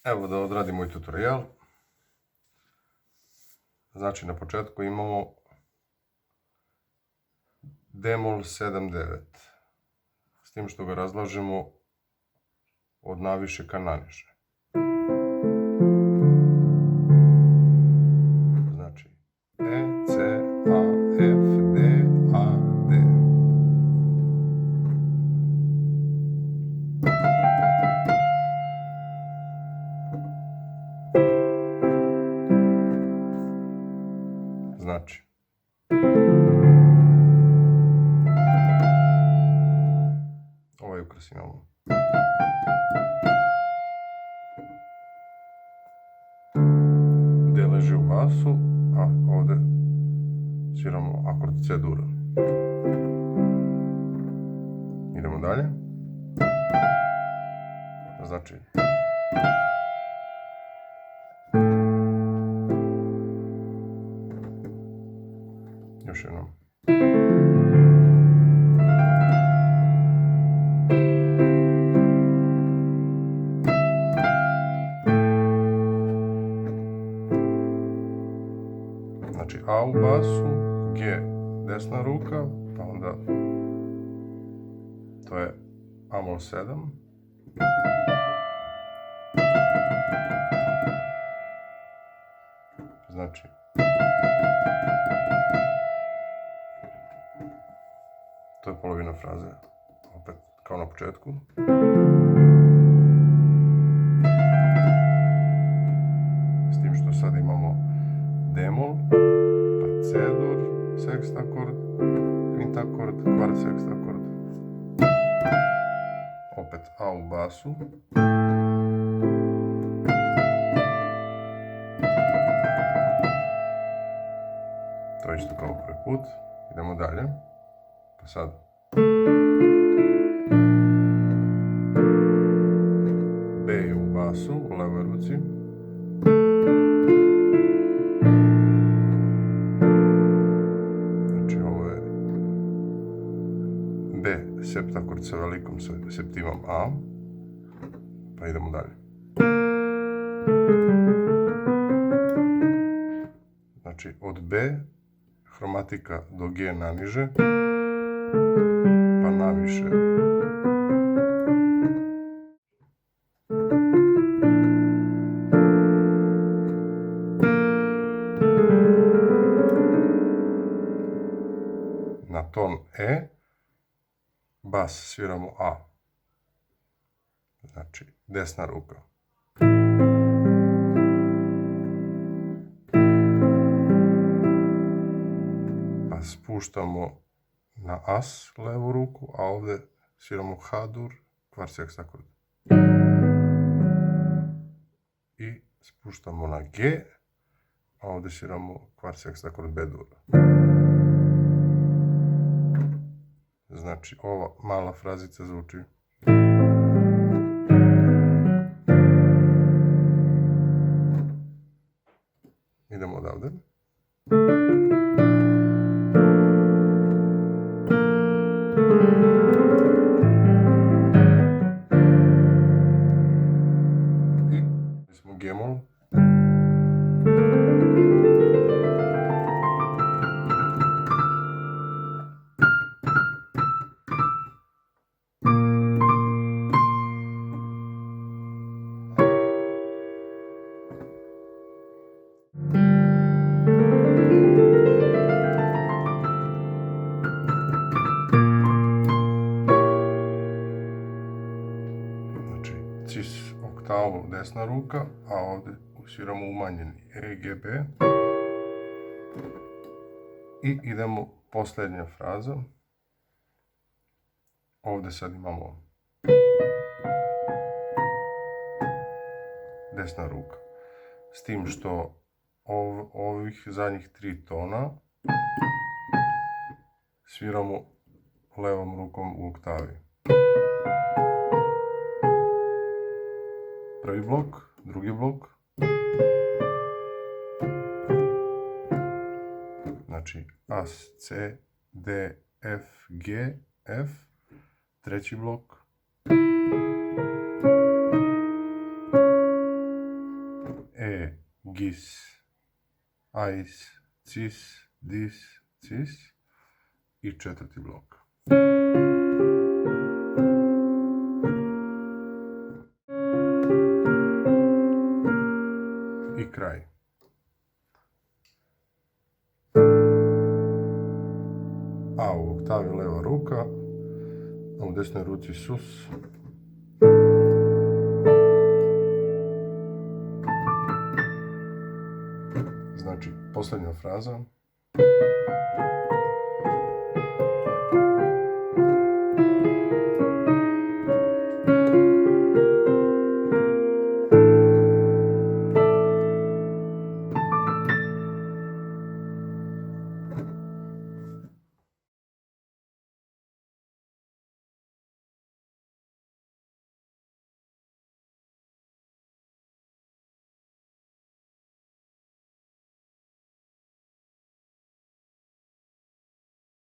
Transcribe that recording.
Evo da odradimo i tutorial. Znači na početku imamo d-mol 7/9, s tim što ga razlažemo od naviše ka naniže. Znači E, C, A, F, D, A, D. Znači ovaj ukras imamo D leži u basu, a ovde sviramo akord C dur. Idemo dalje. Znači još jednom. Znači A u basu, G desna ruka, pa onda to je A-mol 7. Znači to je polovina fraze, opet kao na početku. S tim što sad imamo d-mol, pa C-dur, sekst akord, kvint akord, kvart sekst akord. Opet A u basu. To je isto kao prvi put. Idemo dalje. Pa sad B je u basu, u levoj ruci. Znači ovo je B septakord sa velikom septimom A. Pa idemo dalje. Znači od B hromatika do G naniže, pa naviše. Na ton E, bas sviramo A. Znači desna ruka. Spuštamo na As levu ruku, a ovdje sviramo H-dur, kvart sekst akord. I spuštamo na G, a ovdje sviramo kvart sekst akord B-dur. Znači ova mala frazica zvuči idemo odavde. G-mol. Znači cis oktavu desna ruka, a ovdje sviramo umanjeni E, G, B. I idemo posljednja fraza. Ovdje sad imamo desna ruka. S tim što ovih zadnjih 3 tona sviramo levom rukom u oktavi. Prvi blok, drugi blok. Znači As, C, D, F, G, F. Treći blok. gis, ais, cis, dis, cis i četvrti blok. I kraj. A u oktavi leva ruka, a u desnoj ruci sus. Znači, posljednja fraza.